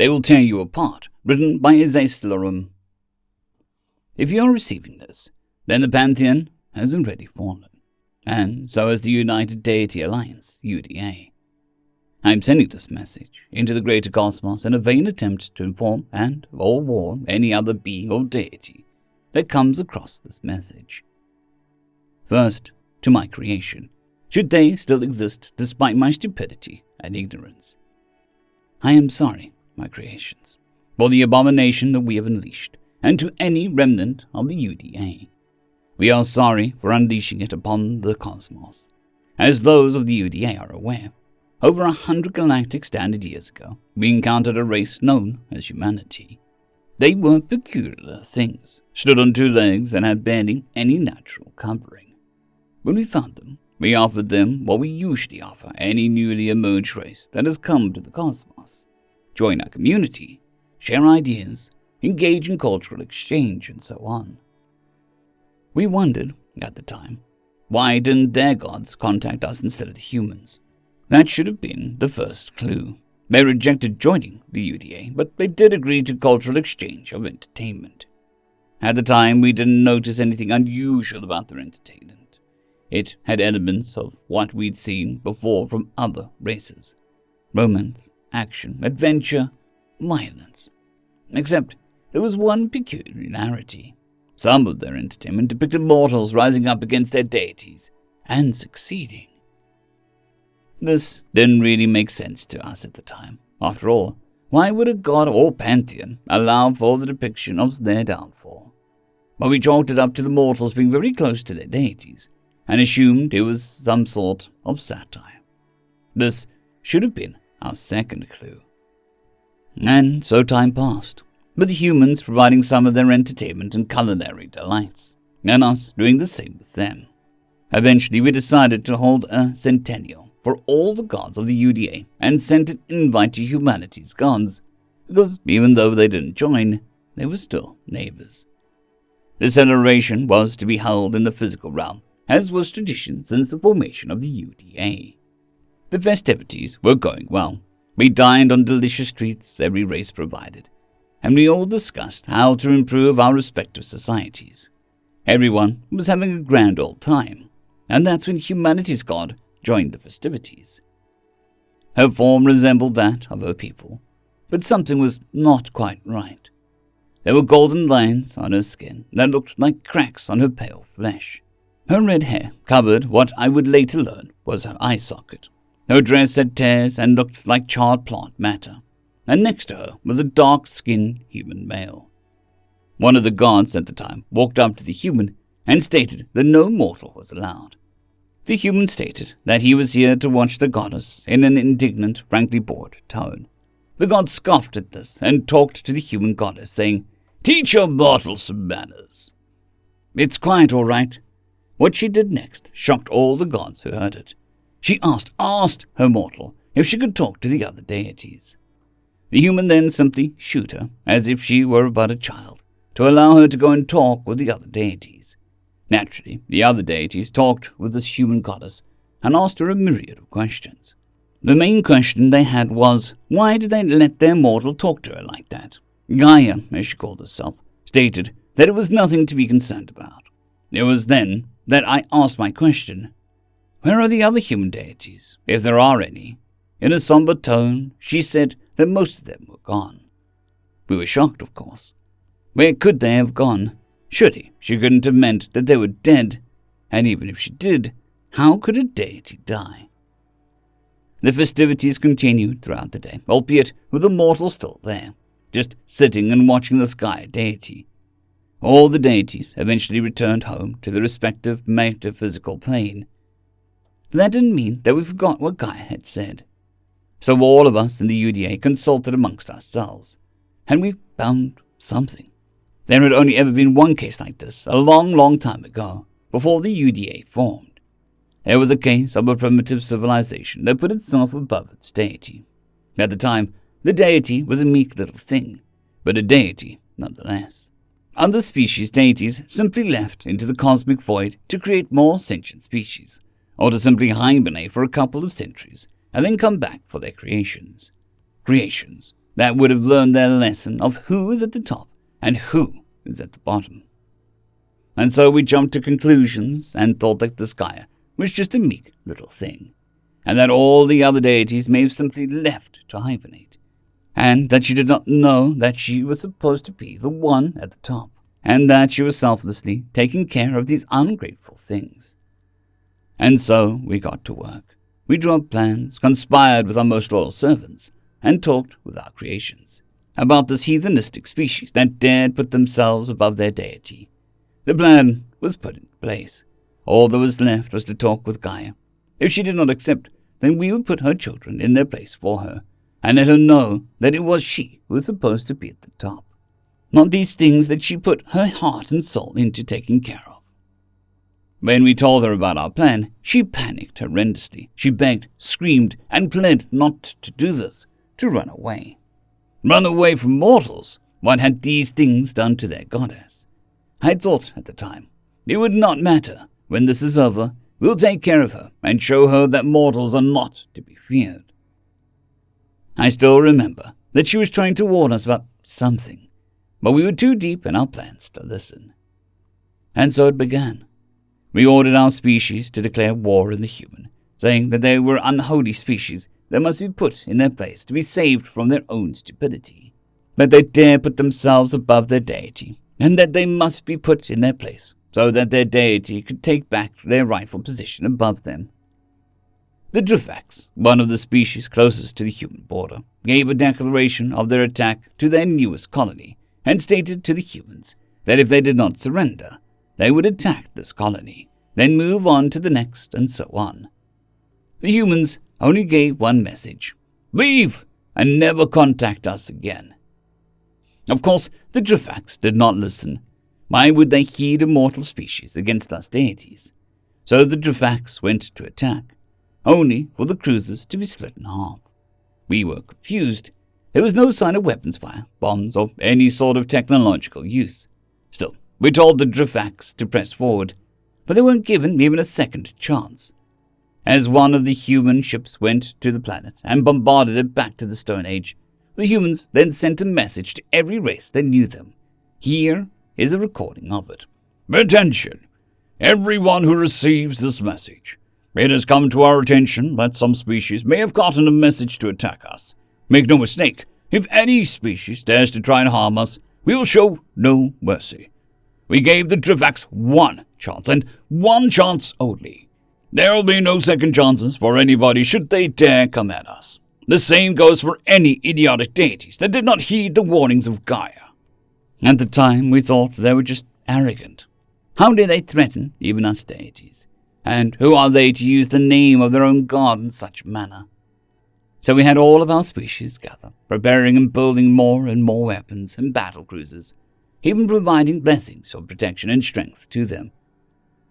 They will tear you apart, written by Azazelorum. If you are receiving this, then the Pantheon has already fallen, and so has the United Deity Alliance, UDA. I am sending this message into the greater cosmos in a vain attempt to inform or warn any other being or deity that comes across this message. First, to my creation, should they still exist despite my stupidity and ignorance. I am sorry, my creations, for the abomination that we have unleashed, and to any remnant of the UDA. We are sorry for unleashing it upon the cosmos. As those of the UDA are aware, over 100 galactic standard years ago, we encountered a race known as humanity. They were peculiar things, stood on two legs and had barely any natural covering. When we found them, we offered them what we usually offer any newly emerged race that has come to the cosmos. Join our community, share ideas, engage in cultural exchange, and so on. We wondered, at the time, why didn't their gods contact us instead of the humans? That should have been the first clue. They rejected joining the UDA, but they did agree to cultural exchange of entertainment. At the time, we didn't notice anything unusual about their entertainment. It had elements of what we'd seen before from other races. Romance, action, adventure, violence. Except there was one peculiarity. Some of their entertainment depicted mortals rising up against their deities and succeeding. This didn't really make sense to us at the time. After all, why would a god or pantheon allow for the depiction of their downfall? But we chalked it up to the mortals being very close to their deities, and assumed it was some sort of satire. This should have been our second clue. And so time passed, with the humans providing some of their entertainment and culinary delights, and us doing the same with them. Eventually we decided to hold a centennial for all the gods of the UDA and sent an invite to humanity's gods, because even though they didn't join, they were still neighbors. The celebration was to be held in the physical realm, as was tradition since the formation of the UDA. The festivities were going well. We dined on delicious treats every race provided, and we all discussed how to improve our respective societies. Everyone was having a grand old time, and that's when humanity's god joined the festivities. Her form resembled that of her people, but something was not quite right. There were golden lines on her skin that looked like cracks on her pale flesh. Her red hair covered what I would later learn was her eye socket. Her dress had tears and looked like charred plant matter, and next to her was a dark-skinned human male. One of the guards at the time walked up to the human and stated that no mortal was allowed. The human stated that he was here to watch the goddess in an indignant, frankly bored tone. The god scoffed at this and talked to the human goddess, saying, "Teach your mortals some manners." "It's quite all right." What she did next shocked all the gods who heard it. She asked her mortal if she could talk to the other deities. The human then simply shooed her, as if she were but a child, to allow her to go and talk with the other deities. Naturally, the other deities talked with this human goddess and asked her a myriad of questions. The main question they had was, why did they let their mortal talk to her like that? Gaia, as she called herself, stated that it was nothing to be concerned about. It was then that I asked my question, where are the other human deities, if there are any? In a somber tone, she said that most of them were gone. We were shocked, of course. Where could they have gone? Surely she couldn't have meant that they were dead, and even if she did, how could a deity die? The festivities continued throughout the day, albeit with the mortal still there, just sitting and watching the sky deity. All the deities eventually returned home to their respective metaphysical plane. That didn't mean that we forgot what Gaia had said. So all of us in the UDA consulted amongst ourselves, and we found something. There had only ever been one case like this, a long, long time ago, before the UDA formed. There was a case of a primitive civilization that put itself above its deity. At the time, the deity was a meek little thing, but a deity nonetheless. Other species deities simply left into the cosmic void to create more sentient species, or to simply hibernate for a couple of centuries, and then come back for their creations. Creations that would have learned their lesson of who is at the top and who is at the bottom. And so we jumped to conclusions and thought that the Gaia was just a meek little thing, and that all the other deities may have simply left to hibernate, and that she did not know that she was supposed to be the one at the top, and that she was selflessly taking care of these ungrateful things. And so we got to work. We drew up plans, conspired with our most loyal servants, and talked with our creations about this heathenistic species that dared put themselves above their deity. The plan was put in place. All that was left was to talk with Gaia. If she did not accept, then we would put her children in their place for her, and let her know that it was she who was supposed to be at the top, not these things that she put her heart and soul into taking care of. When we told her about our plan, she panicked horrendously. She begged, screamed, and pled not to do this, to run away. Run away from mortals? What had these things done to their goddess? I thought at the time, it would not matter. When this is over, we'll take care of her and show her that mortals are not to be feared. I still remember that she was trying to warn us about something, but we were too deep in our plans to listen. And so it began. We ordered our species to declare war on the human, saying that they were unholy species that must be put in their place to be saved from their own stupidity, that they dare put themselves above their deity, and that they must be put in their place so that their deity could take back their rightful position above them. The Drifaks, one of the species closest to the human border, gave a declaration of their attack to their newest colony and stated to the humans that if they did not surrender, they would attack this colony, then move on to the next, and so on. The humans only gave one message: leave and never contact us again. Of course, the Drifaks did not listen. Why would they heed a mortal species against us deities? So the Drifaks went to attack, only for the cruisers to be split in half. We were confused. There was no sign of weapons fire, bombs, or any sort of technological use. Still, we told the Drifaks to press forward, but they weren't given even a second chance. As one of the human ships went to the planet and bombarded it back to the Stone Age, the humans then sent a message to every race that knew them. Here is a recording of it. Attention! Everyone who receives this message. It has come to our attention that some species may have gotten a message to attack us. Make no mistake, if any species dares to try and harm us, we will show no mercy. We gave the Drifaks one chance, and one chance only. There will be no second chances for anybody should they dare come at us. The same goes for any idiotic deities that did not heed the warnings of Gaia. At the time, we thought they were just arrogant. How dare they threaten even us deities? And who are they to use the name of their own god in such manner? So we had all of our species gather, preparing and building more and more weapons and battle cruisers, even providing blessings of protection and strength to them.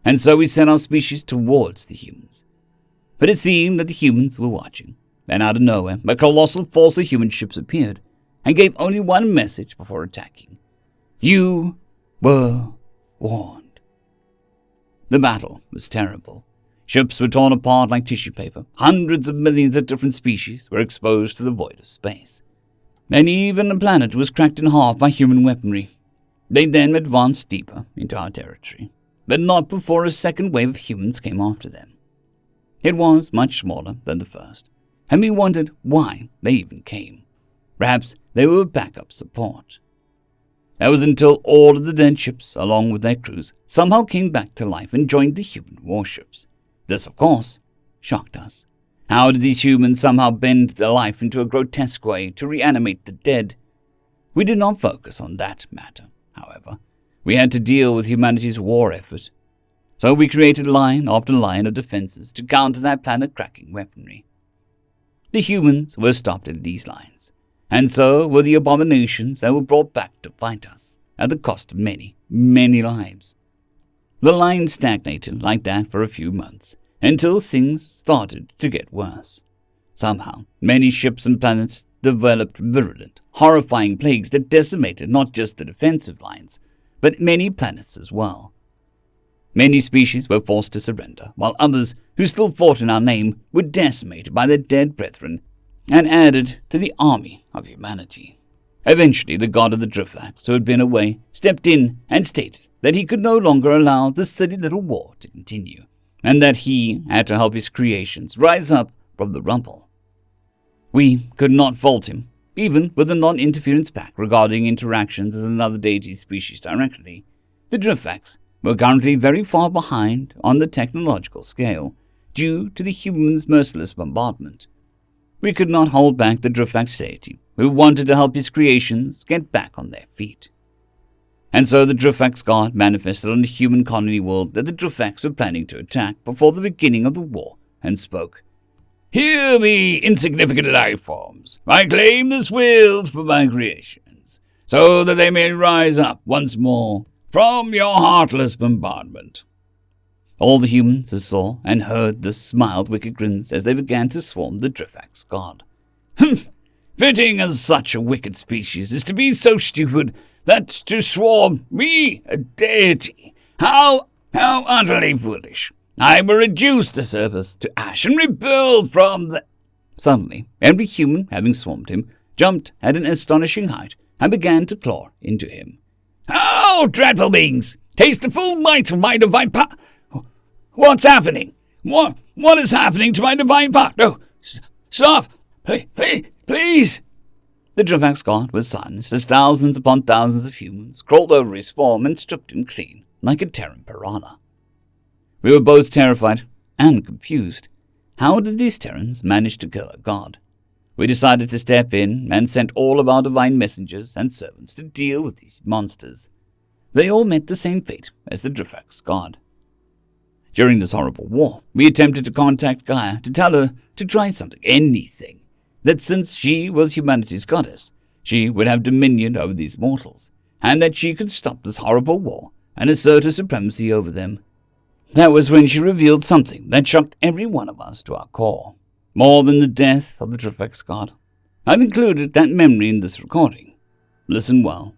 And so we sent our species towards the humans. But it seemed that the humans were watching. Then out of nowhere, a colossal force of human ships appeared, and gave only one message before attacking. You were warned. The battle was terrible. Ships were torn apart like tissue paper. Hundreds of millions of different species were exposed to the void of space. And even the planet was cracked in half by human weaponry. They then advanced deeper into our territory, but not before a second wave of humans came after them. It was much smaller than the first, and we wondered why they even came. Perhaps they were backup support. That was until all of the dead ships, along with their crews, somehow came back to life and joined the human warships. This, of course, shocked us. How did these humans somehow bend their life into a grotesque way to reanimate the dead? We did not focus on that matter, however. We had to deal with humanity's war effort. So we created line after line of defenses to counter that planet-cracking weaponry. The humans were stopped at these lines, and so were the abominations that were brought back to fight us, at the cost of many, many lives. The line stagnated like that for a few months, until things started to get worse. Somehow, many ships and planets developed virulent, horrifying plagues that decimated not just the defensive lines, but many planets as well. Many species were forced to surrender, while others, who still fought in our name, were decimated by their dead brethren. and added to the army of humanity. Eventually, the god of the Driftax, who had been away, stepped in and stated that he could no longer allow this silly little war to continue, and that he had to help his creations rise up from the rubble. We could not fault him, even with a non-interference pact regarding interactions with another deity species directly. The Driftax were currently very far behind on the technological scale, due to the humans' merciless bombardment. We could not hold back the Driftax deity, who wanted to help his creations get back on their feet. And so the Driftax god manifested on the human colony world that the Driftax were planning to attack before the beginning of the war, and spoke. "Hear me, insignificant life forms. I claim this world for my creations, so that they may rise up once more from your heartless bombardment." All the humans who saw and heard this smiled wicked grins as they began to swarm the Driftax god. "Humph! Fitting as such a wicked species is to be so stupid that to swarm me, a deity. How utterly foolish. I will reduce the surface to ash and rebuild from the—" Suddenly, every human, having swarmed him, jumped at an astonishing height and began to claw into him. "Oh, dreadful beings! Taste the full might of my divine power! What's happening? What is happening to my divine power? No, stop! Please! The Driftax god was silenced as thousands upon thousands of humans crawled over his form and stripped him clean, like a Terran piranha. We were both terrified and confused. How did these Terrans manage to kill a god? We decided to step in and sent all of our divine messengers and servants to deal with these monsters. They all met the same fate as the Driftax god. During this horrible war, we attempted to contact Gaia to tell her to try something, anything, that since she was humanity's goddess, she would have dominion over these mortals, and that she could stop this horrible war and assert her supremacy over them. That was when she revealed something that shocked every one of us to our core, more than the death of the Driftax god. I've included that memory in this recording. Listen well.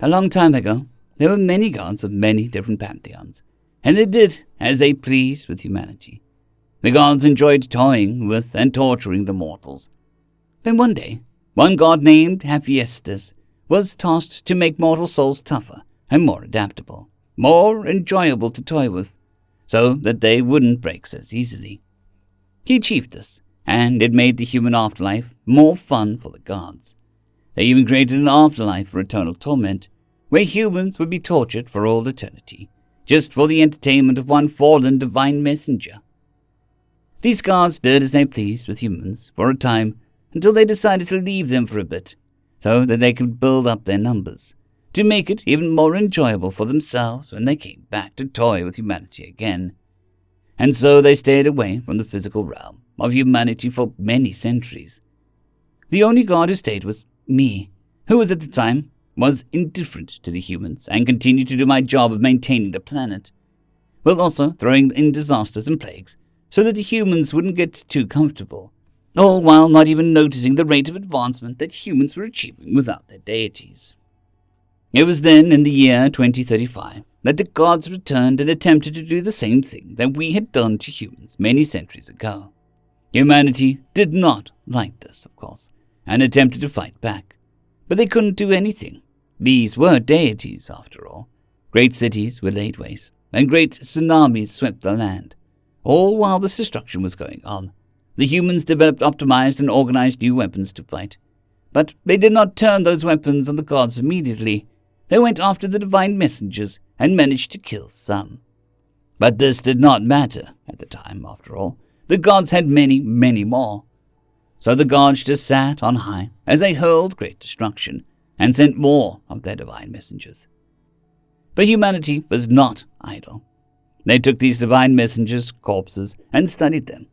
A long time ago, there were many gods of many different pantheons, and they did as they pleased with humanity. The gods enjoyed toying with and torturing the mortals. Then one day, one god named Hephaestus was tasked to make mortal souls tougher and more adaptable, more enjoyable to toy with, so that they wouldn't break so easily. He achieved this, and it made the human afterlife more fun for the gods. They even created an afterlife for eternal torment, where humans would be tortured for all eternity, just for the entertainment of one fallen divine messenger. These gods did as they pleased with humans for a time, until they decided to leave them for a bit, so that they could build up their numbers, to make it even more enjoyable for themselves when they came back to toy with humanity again. And so they stayed away from the physical realm of humanity for many centuries. The only god who stayed was me, who was at the time was indifferent to the humans and continued to do my job of maintaining the planet, while also throwing in disasters and plagues so that the humans wouldn't get too comfortable, all while not even noticing the rate of advancement that humans were achieving without their deities. It was then, in the year 2035, that the gods returned and attempted to do the same thing that we had done to humans many centuries ago. Humanity did not like this, of course, and attempted to fight back. But they couldn't do anything. These were deities, after all. Great cities were laid waste, and great tsunamis swept the land. All while this destruction was going on, the humans developed optimized and organized new weapons to fight. But they did not turn those weapons on the gods immediately. They went after the divine messengers and managed to kill some. But this did not matter at the time, after all. The gods had many, many more. So the gods just sat on high as they hurled great destruction and sent more of their divine messengers. But humanity was not idle. They took these divine messengers' corpses and studied them,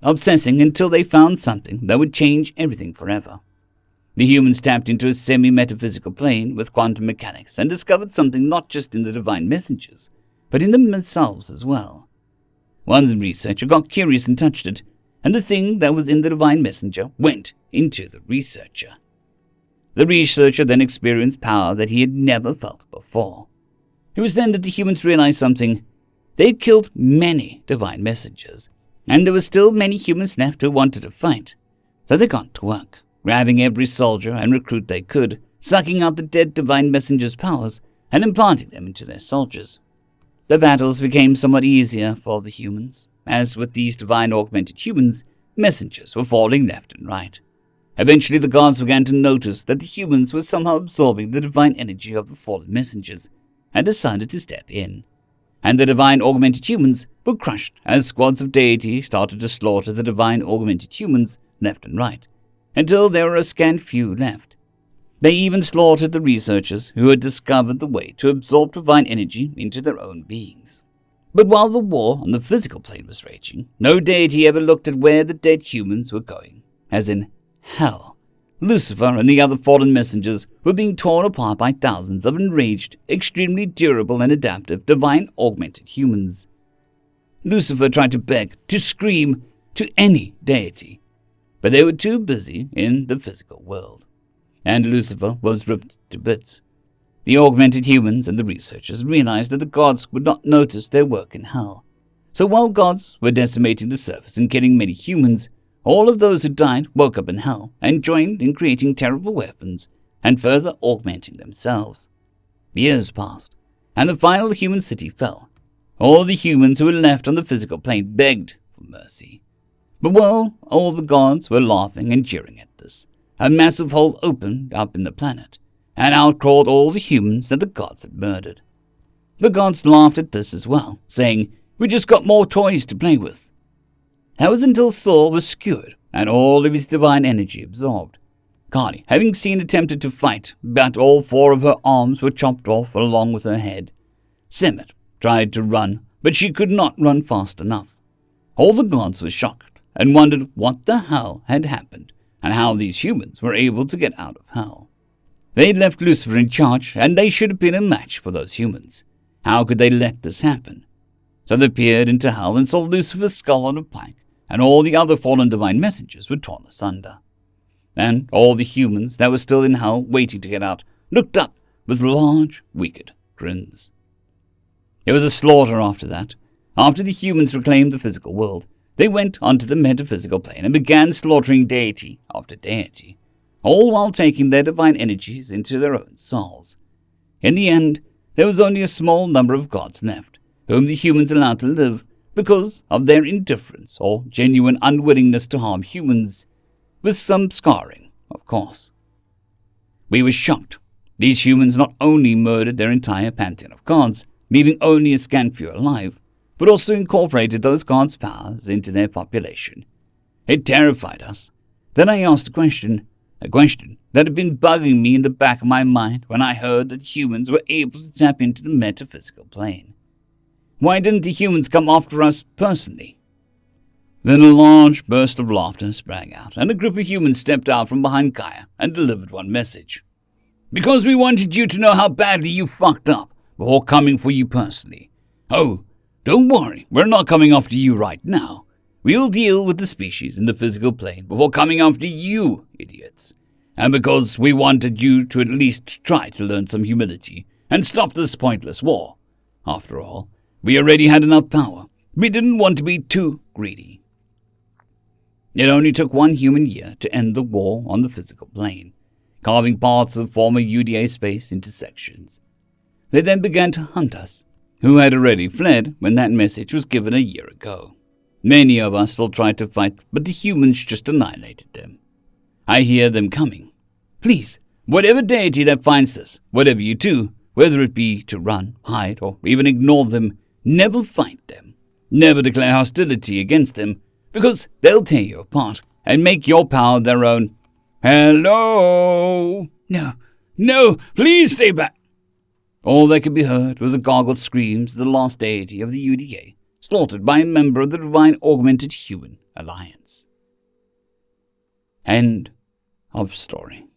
obsessing until they found something that would change everything forever. The humans tapped into a semi-metaphysical plane with quantum mechanics and discovered something not just in the divine messengers, but in themselves as well. One researcher got curious and touched it, and the thing that was in the divine messenger went into the researcher. The researcher then experienced power that he had never felt before. It was then that the humans realized something. They had killed many divine messengers, and there were still many humans left who wanted to fight. So they got to work, grabbing every soldier and recruit they could, sucking out the dead divine messengers' powers and implanting them into their soldiers. The battles became somewhat easier for the humans, as with these divine augmented humans, messengers were falling left and right. Eventually the gods began to notice that the humans were somehow absorbing the divine energy of the fallen messengers, and decided to step in. And the divine augmented humans were crushed as squads of deity started to slaughter the divine augmented humans left and right, until there were a scant few left. They even slaughtered the researchers who had discovered the way to absorb divine energy into their own beings. But while the war on the physical plane was raging, no deity ever looked at where the dead humans were going, as in hell. Lucifer and the other fallen messengers were being torn apart by thousands of enraged, extremely durable and adaptive divine augmented humans. Lucifer tried to beg, to scream, to any deity, but they were too busy in the physical world, and Lucifer was ripped to bits. The augmented humans and the researchers realized that the gods would not notice their work in hell. So while gods were decimating the surface and killing many humans, all of those who died woke up in hell and joined in creating terrible weapons and further augmenting themselves. Years passed, and the final human city fell. All the humans who were left on the physical plane begged for mercy. But while all the gods were laughing and jeering at this, a massive hole opened up in the planet, and out crawled all the humans that the gods had murdered. The gods laughed at this as well, saying, "We just got more toys to play with." That was until Thor was skewered and all of his divine energy absorbed. Kali, having seen, attempted to fight, but all 4 of her arms were chopped off along with her head. Semet tried to run, but she could not run fast enough. All the gods were shocked and wondered what the hell had happened and how these humans were able to get out of hell. They left Lucifer in charge, and they should have been a match for those humans. How could they let this happen? So they peered into hell and saw Lucifer's skull on a pike, and all the other fallen divine messengers were torn asunder. And all the humans that were still in hell waiting to get out looked up with large, wicked grins. There was a slaughter after that. After the humans reclaimed the physical world, they went onto the metaphysical plane and began slaughtering deity after deity, all while taking their divine energies into their own souls. In the end, there was only a small number of gods left, whom the humans allowed to live because of their indifference or genuine unwillingness to harm humans, with some scarring, of course. We were shocked. These humans not only murdered their entire pantheon of gods, leaving only a scant few alive, but also incorporated those gods' powers into their population. It terrified us. Then I asked a question that had been bugging me in the back of my mind when I heard that humans were able to tap into the metaphysical plane. Why didn't the humans come after us personally? Then a large burst of laughter sprang out, and a group of humans stepped out from behind Gaia and delivered one message. "Because we wanted you to know how badly you fucked up before coming for you personally. Oh, don't worry, we're not coming after you right now. We'll deal with the species in the physical plane before coming after you, idiots. And because we wanted you to at least try to learn some humility and stop this pointless war. After all, we already had enough power. We didn't want to be too greedy." It only took 1 human year to end the war on the physical plane, carving parts of the former UDA space into sections. They then began to hunt us, who had already fled when that message was given a year ago. Many of us still tried to fight, but the humans just annihilated them. I hear them coming. Please, whatever deity that finds this, whatever you do, whether it be to run, hide, or even ignore them, never fight them. Never declare hostility against them, because they'll tear you apart and make your power their own. Hello? No, please stay back. All that could be heard was the gargled screams of the last deity of the UDA, slaughtered by a member of the Divine Augmented Human Alliance. End of story.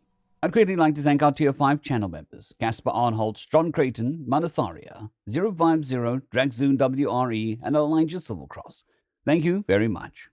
I'd greatly like to thank our Tier 5 channel members, Caspar Arnholtz, John Creighton, Manatharia, 050, Dragzoon WRE, and Elijah Silvercross. Thank you very much.